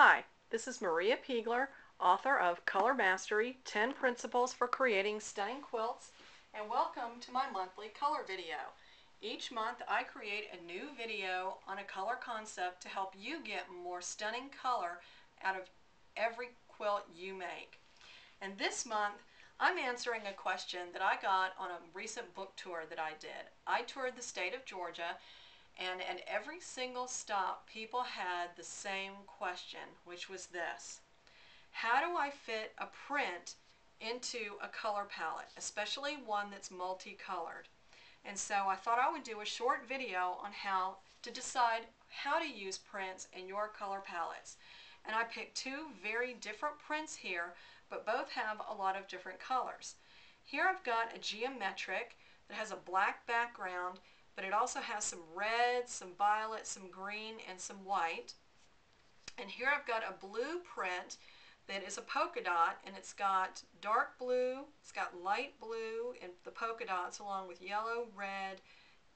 Hi, this is Maria Peagler, author of Color Mastery: 10 Principles for Creating Stunning Quilts, and welcome to my monthly color video. Each month I create a new video on a color concept to help you get more stunning color out of every quilt you make. And this month I'm answering a question that I got on a recent book tour that I did. I toured the state of Georgia, and at every single stop, people had the same question, which was this: how do I fit a print into a color palette, especially one that's multicolored? And so I thought I would do a short video on how to decide how to use prints in your color palettes. And I picked two very different prints here, but both have a lot of different colors. Here I've got a geometric that has a black background, but it also has some red, some violet, some green, and some white. And here I've got a blue print that is a polka dot, and it's got dark blue, it's got light blue, and the polka dots along with yellow, red,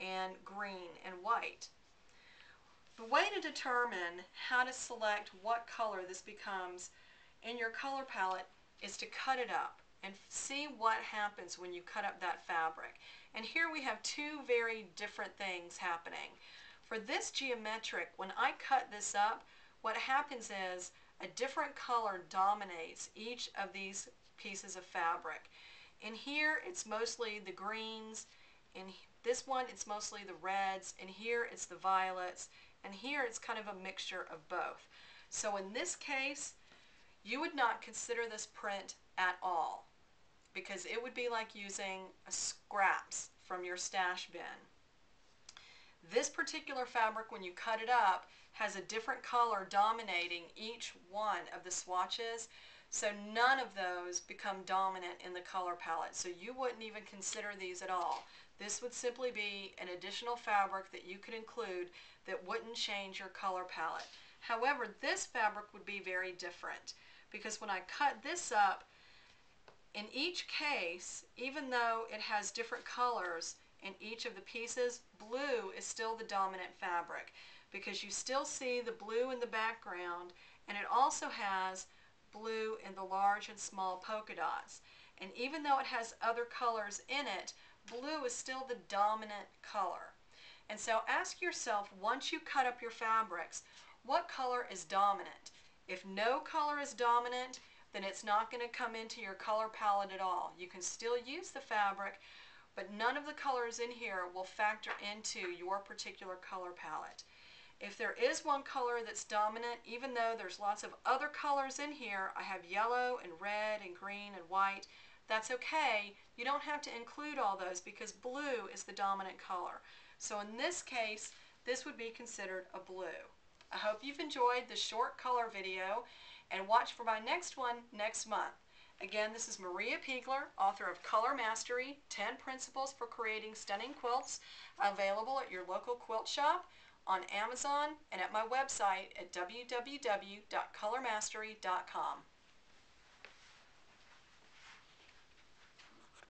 and green and white. The way to determine how to select what color this becomes in your color palette is to cut it up and see what happens when you cut up that fabric. And here we have two very different things happening. For this geometric, when I cut this up, what happens is a different color dominates each of these pieces of fabric. In here it's mostly the greens, in this one it's mostly the reds, and here it's the violets, and here it's kind of a mixture of both. So in this case, you would not consider this print at all, because it would be like using scraps from your stash bin. This particular fabric, when you cut it up, has a different color dominating each one of the swatches, so none of those become dominant in the color palette, so you wouldn't even consider these at all. This would simply be an additional fabric that you could include that wouldn't change your color palette. However, this fabric would be very different, because when I cut this up, in each case, even though it has different colors in each of the pieces, blue is still the dominant fabric, because you still see the blue in the background, and it also has blue in the large and small polka dots. And even though it has other colors in it, blue is still the dominant color. And so ask yourself, once you cut up your fabrics, what color is dominant? If no color is dominant, then it's not going to come into your color palette at all. You can still use the fabric, but none of the colors in here will factor into your particular color palette. If there is one color that's dominant, even though there's lots of other colors in here, I have yellow and red and green and white, that's okay. You don't have to include all those, because blue is the dominant color. So in this case, this would be considered a blue. I hope you've enjoyed this short color video, and watch for my next one next month. Again, this is Maria Peagler, author of Color Mastery: 10 Principles for Creating Stunning Quilts, available at your local quilt shop, on Amazon, and at my website at www.colormastery.com.